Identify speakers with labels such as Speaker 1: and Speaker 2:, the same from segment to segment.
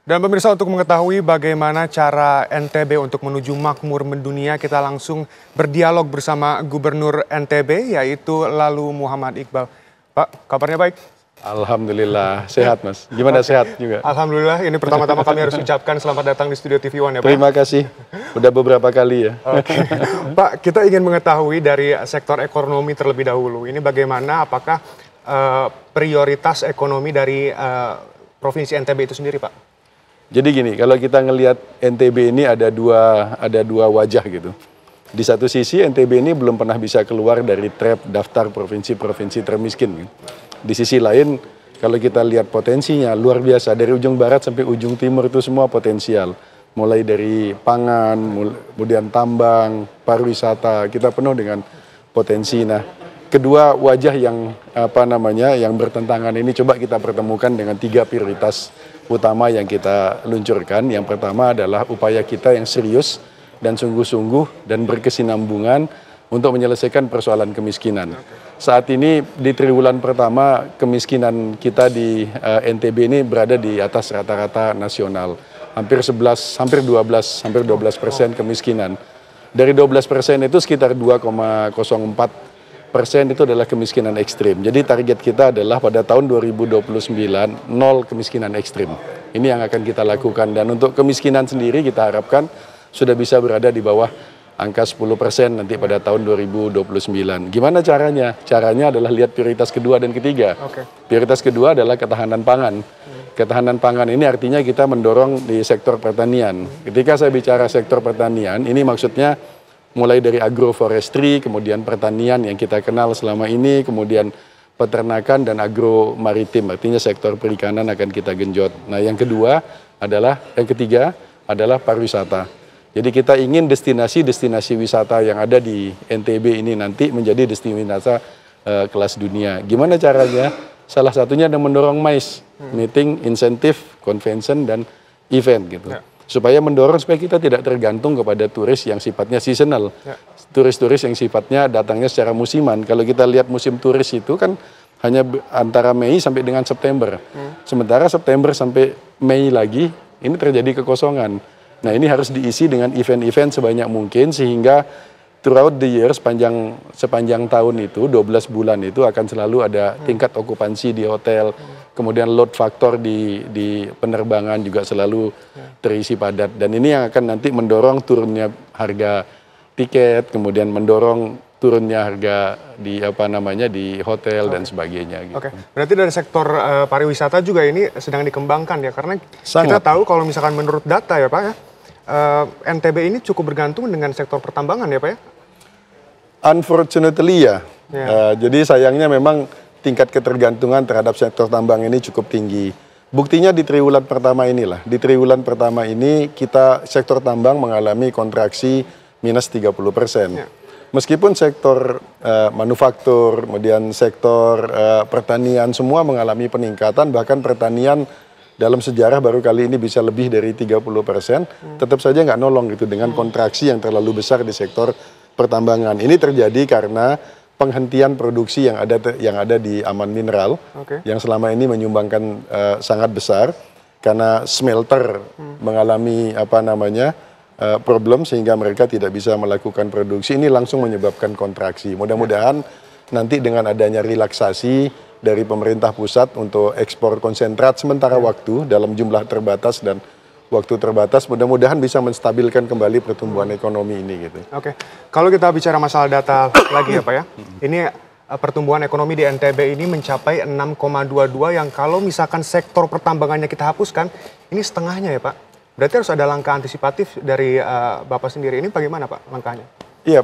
Speaker 1: Dan pemirsa, untuk mengetahui bagaimana cara NTB untuk menuju makmur mendunia, kita langsung berdialog bersama Gubernur NTB yaitu Lalu Muhammad Iqbal. Pak, kabarnya baik?
Speaker 2: Alhamdulillah, sehat Mas. Gimana sehat juga?
Speaker 1: Alhamdulillah, ini pertama-tama kami harus ucapkan selamat datang di Studio TV One ya Pak.
Speaker 2: Terima kasih, udah beberapa kali ya.
Speaker 1: Oke. Pak, kita ingin mengetahui dari sektor ekonomi terlebih dahulu. Ini bagaimana, apakah prioritas ekonomi dari Provinsi NTB itu sendiri Pak?
Speaker 2: Jadi gini, kalau kita ngelihat NTB ini ada dua wajah gitu. Di satu sisi NTB ini belum pernah bisa keluar dari trap daftar provinsi-provinsi termiskin. Gitu. Di sisi lain, kalau kita lihat potensinya luar biasa, dari ujung barat sampai ujung timur itu semua potensial. Mulai dari pangan, kemudian tambang, pariwisata, kita penuh dengan potensi. Nah, kedua wajah yang yang bertentangan ini coba kita pertemukan dengan tiga prioritas utama yang kita luncurkan. Yang pertama adalah upaya kita yang serius dan sungguh-sungguh dan berkesinambungan untuk menyelesaikan persoalan kemiskinan. Saat ini di triwulan pertama kemiskinan kita di NTB ini berada di atas rata-rata nasional. Hampir 12% kemiskinan. Dari 12% itu sekitar 2,04% itu adalah kemiskinan ekstrim. Jadi target kita adalah pada tahun 2029 nol kemiskinan ekstrim. Ini yang akan kita lakukan, dan untuk kemiskinan sendiri kita harapkan sudah bisa berada di bawah angka 10% nanti pada tahun 2029. Gimana caranya? Caranya adalah lihat prioritas kedua dan ketiga. Prioritas kedua adalah ketahanan pangan. Ketahanan pangan ini artinya kita mendorong di sektor pertanian. Ketika saya bicara sektor pertanian, ini maksudnya mulai dari agroforestry, kemudian pertanian yang kita kenal selama ini, kemudian peternakan dan agro maritim, artinya sektor perikanan akan kita genjot. Nah, yang ketiga adalah pariwisata. Jadi kita ingin destinasi wisata yang ada di NTB ini nanti menjadi destinasi kelas dunia. Gimana caranya? Salah satunya adalah mendorong MICE, meeting, insentif, convention, dan event gitu. Supaya mendorong supaya kita tidak tergantung kepada turis yang sifatnya seasonal. Turis-turis yang sifatnya datangnya secara musiman. Kalau kita lihat musim turis itu kan hanya antara Mei sampai dengan September. Sementara September sampai Mei lagi ini terjadi kekosongan. Nah, ini harus diisi dengan event-event sebanyak mungkin sehingga throughout the year sepanjang tahun itu 12 bulan itu akan selalu ada tingkat okupansi di hotel. Kemudian load factor di penerbangan juga selalu terisi padat, dan ini yang akan nanti mendorong turunnya harga tiket, kemudian mendorong turunnya harga di di hotel dan sebagainya. Gitu.
Speaker 1: Berarti dari sektor pariwisata juga ini sedang dikembangkan ya, karena kita tahu kalau misalkan menurut data ya Pak ya, NTB ini cukup bergantung dengan sektor pertambangan ya Pak ya?
Speaker 2: Unfortunately ya. Jadi sayangnya memang tingkat ketergantungan terhadap sektor tambang ini cukup tinggi. Buktinya di triwulan pertama inilah. Di triwulan pertama ini kita sektor tambang mengalami kontraksi minus 30%. Meskipun sektor manufaktur, kemudian sektor pertanian semua mengalami peningkatan, bahkan pertanian dalam sejarah baru kali ini bisa lebih dari 30%, tetap saja nggak nolong gitu dengan kontraksi yang terlalu besar di sektor pertambangan. Ini terjadi karena penghentian produksi yang ada di Aman Mineral, yang selama ini menyumbangkan sangat besar karena smelter mengalami problem sehingga mereka tidak bisa melakukan produksi. Ini langsung menyebabkan kontraksi. Mudah-mudahan nanti dengan adanya relaksasi dari pemerintah pusat untuk ekspor konsentrat sementara waktu dalam jumlah terbatas dan waktu terbatas, mudah-mudahan bisa menstabilkan kembali pertumbuhan ekonomi ini gitu.
Speaker 1: Kalau kita bicara masalah data lagi ya Pak ya, ini pertumbuhan ekonomi di NTB ini mencapai 6,22 yang kalau misalkan sektor pertambangannya kita hapuskan, ini setengahnya ya Pak. Berarti harus ada langkah antisipatif dari Bapak sendiri, ini bagaimana Pak langkahnya? Iya,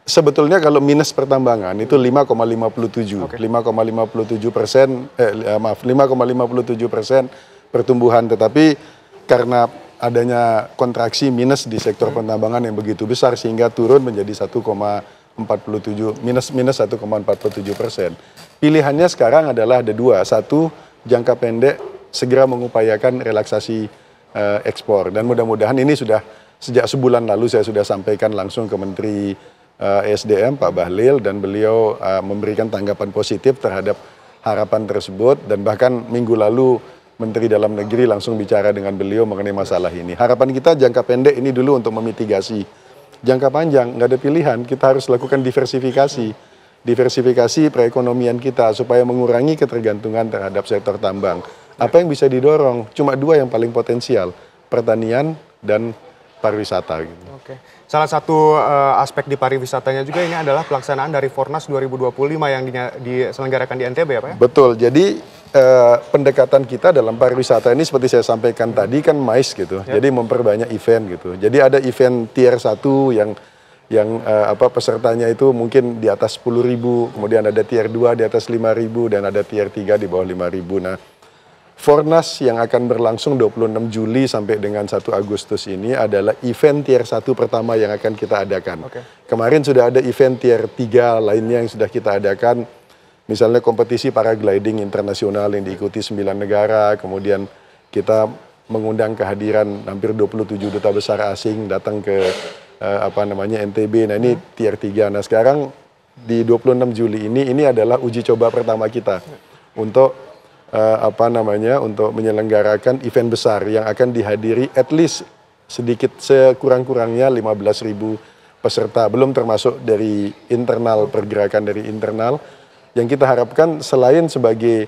Speaker 2: sebetulnya kalau minus pertambangan itu 5,57%, 5,57% pertumbuhan, tetapi karena adanya kontraksi minus di sektor pertambangan yang begitu besar sehingga turun menjadi 1,47 minus 1,47%. Pilihannya sekarang adalah ada dua. Satu, jangka pendek segera mengupayakan relaksasi ekspor, dan mudah-mudahan ini sudah sejak sebulan lalu saya sudah sampaikan langsung ke Menteri SDM Pak Bahlil, dan beliau memberikan tanggapan positif terhadap harapan tersebut, dan bahkan minggu lalu Menteri Dalam Negeri langsung bicara dengan beliau mengenai masalah ini. Harapan kita jangka pendek ini dulu untuk memitigasi. Jangka panjang nggak ada pilihan, kita harus lakukan diversifikasi perekonomian kita supaya mengurangi ketergantungan terhadap sektor tambang. Apa yang bisa didorong? Cuma dua yang paling potensial, pertanian dan pariwisata. Gitu.
Speaker 1: Oke. Salah satu aspek di pariwisatanya juga ini adalah pelaksanaan dari Fornas 2025 yang diselenggarakan di NTB ya Pak ya?
Speaker 2: Betul, jadi pendekatan kita dalam pariwisata ini seperti saya sampaikan tadi kan MICE gitu, jadi memperbanyak event gitu. Jadi ada event tier 1 yang pesertanya itu mungkin di atas 10.000, kemudian ada tier 2 di atas 5.000 dan ada tier 3 di bawah 5.000. Nah, Fornas yang akan berlangsung 26 Juli sampai dengan 1 Agustus ini adalah event tier 1 pertama yang akan kita adakan. Kemarin sudah ada event tier 3 lainnya yang sudah kita adakan, misalnya kompetisi paragliding internasional yang diikuti 9 negara, kemudian kita mengundang kehadiran hampir 27 duta besar asing datang ke NTB. Nah ini tier 3. Nah sekarang di 26 Juli ini adalah uji coba pertama kita untuk untuk menyelenggarakan event besar yang akan dihadiri at least sedikit sekurang-kurangnya 15.000 peserta, belum termasuk dari internal, pergerakan dari internal yang kita harapkan selain sebagai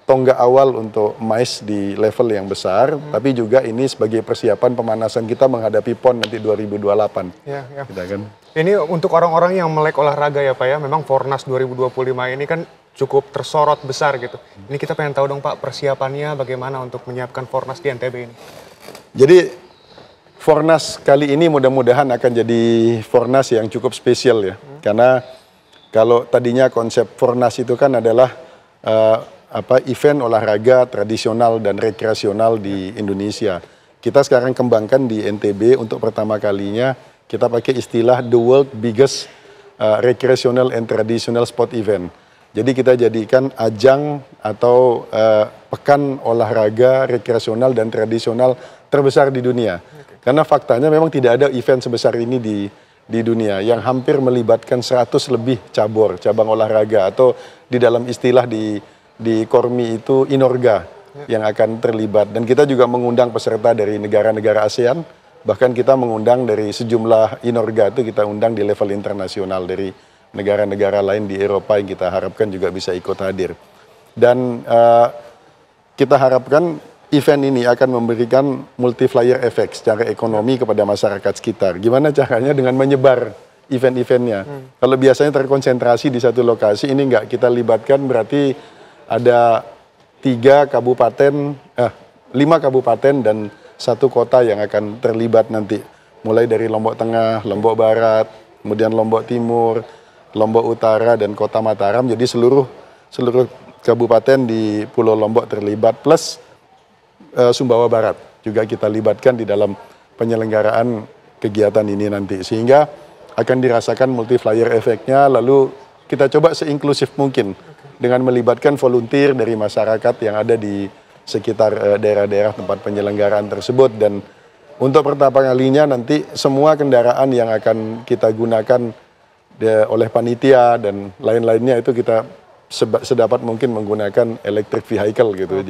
Speaker 2: tonggak awal untuk MICE di level yang besar, tapi juga ini sebagai persiapan pemanasan kita menghadapi PON nanti 2028.
Speaker 1: Ya.
Speaker 2: Kita kan.
Speaker 1: Ini untuk orang-orang yang melek olahraga ya Pak ya, memang Fornas 2025 ini kan cukup tersorot besar gitu. Ini kita pengen tahu dong Pak, persiapannya bagaimana untuk menyiapkan Fornas di NTB ini?
Speaker 2: Jadi Fornas kali ini mudah-mudahan akan jadi Fornas yang cukup spesial ya. Karena kalau tadinya konsep Fornas itu kan adalah event olahraga tradisional dan rekreasional di Indonesia. Kita sekarang kembangkan di NTB untuk pertama kalinya kita pakai istilah the world biggest recreational and traditional sport event. Jadi kita jadikan ajang atau pekan olahraga rekreasional dan tradisional terbesar di dunia. Karena faktanya memang tidak ada event sebesar ini di dunia yang hampir melibatkan 100 lebih cabang olahraga atau di dalam istilah di Kormi itu Inorga yang akan terlibat. Dan kita juga mengundang peserta dari negara-negara ASEAN, bahkan kita mengundang dari sejumlah Inorga itu kita undang di level internasional dari negara-negara lain di Eropa yang kita harapkan juga bisa ikut hadir. Dan kita harapkan event ini akan memberikan multiplier effect secara ekonomi kepada masyarakat sekitar. Gimana caranya? Dengan menyebar event-eventnya. Kalau biasanya terkonsentrasi di satu lokasi, ini enggak, kita libatkan berarti ada 5 kabupaten dan 1 kota yang akan terlibat nanti. Mulai dari Lombok Tengah, Lombok Barat, kemudian Lombok Timur, Lombok Utara dan Kota Mataram, jadi seluruh kabupaten di Pulau Lombok terlibat, plus Sumbawa Barat juga kita libatkan di dalam penyelenggaraan kegiatan ini nanti, sehingga akan dirasakan multiplier efeknya. Lalu kita coba seinklusif mungkin dengan melibatkan volunteer dari masyarakat yang ada di sekitar daerah-daerah tempat penyelenggaraan tersebut. Dan untuk pertama kalinya nanti semua kendaraan yang akan kita gunakan oleh panitia dan lain-lainnya itu kita sedapat mungkin menggunakan electric vehicle gitu.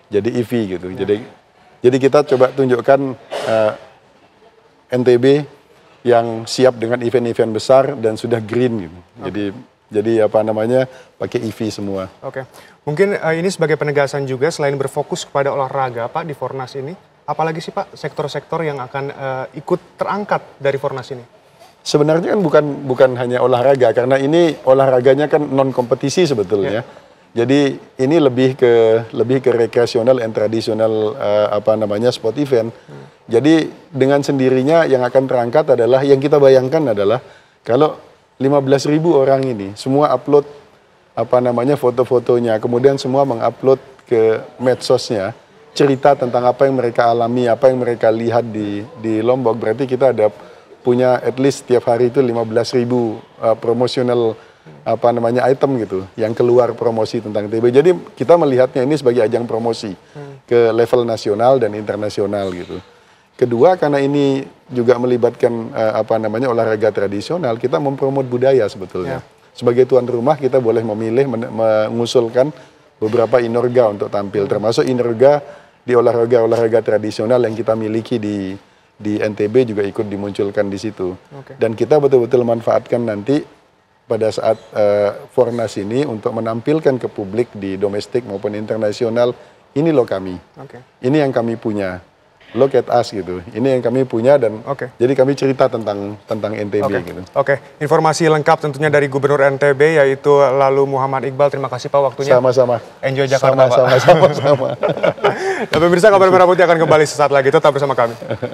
Speaker 2: Jadi EV gitu. Jadi kita coba tunjukkan NTB yang siap dengan event-event besar dan sudah green gitu. Jadi pakai EV semua.
Speaker 1: Oke. Mungkin ini sebagai penegasan juga, selain berfokus kepada olahraga Pak di Fornas ini, apalagi sih Pak sektor-sektor yang akan ikut terangkat dari Fornas ini?
Speaker 2: Sebenarnya kan bukan hanya olahraga, karena ini olahraganya kan non kompetisi sebetulnya. Jadi ini lebih ke rekreasional and tradisional sport event. Jadi dengan sendirinya yang akan terangkat adalah, yang kita bayangkan adalah kalau 15.000 orang ini semua upload foto-fotonya, kemudian semua mengupload ke medsosnya cerita tentang apa yang mereka alami, apa yang mereka lihat di Lombok, berarti kita ada punya at least tiap hari itu 15.000 promosional item gitu yang keluar promosi tentang TB. Jadi kita melihatnya ini sebagai ajang promosi ke level nasional dan internasional gitu. Kedua, karena ini juga melibatkan olahraga tradisional, kita mempromot budaya sebetulnya. Sebagai tuan rumah kita boleh memilih mengusulkan beberapa inorga untuk tampil, termasuk inorga di olahraga tradisional yang kita miliki di NTB juga ikut dimunculkan di situ. Dan kita betul-betul manfaatkan nanti pada saat Fornas ini untuk menampilkan ke publik di domestik maupun internasional, ini loh kami, ini yang kami punya. Look at us gitu. Ini yang kami punya dan jadi kami cerita tentang NTB gitu.
Speaker 1: Informasi lengkap tentunya dari Gubernur NTB yaitu Lalu Muhammad Iqbal. Terima kasih Pak waktunya.
Speaker 2: Sama-sama.
Speaker 1: Enjoy Jakarta Pak.
Speaker 2: Sama-sama.
Speaker 1: Dan pemirsa, Kabar Merah Putih akan kembali sesaat lagi. Tetap bersama kami.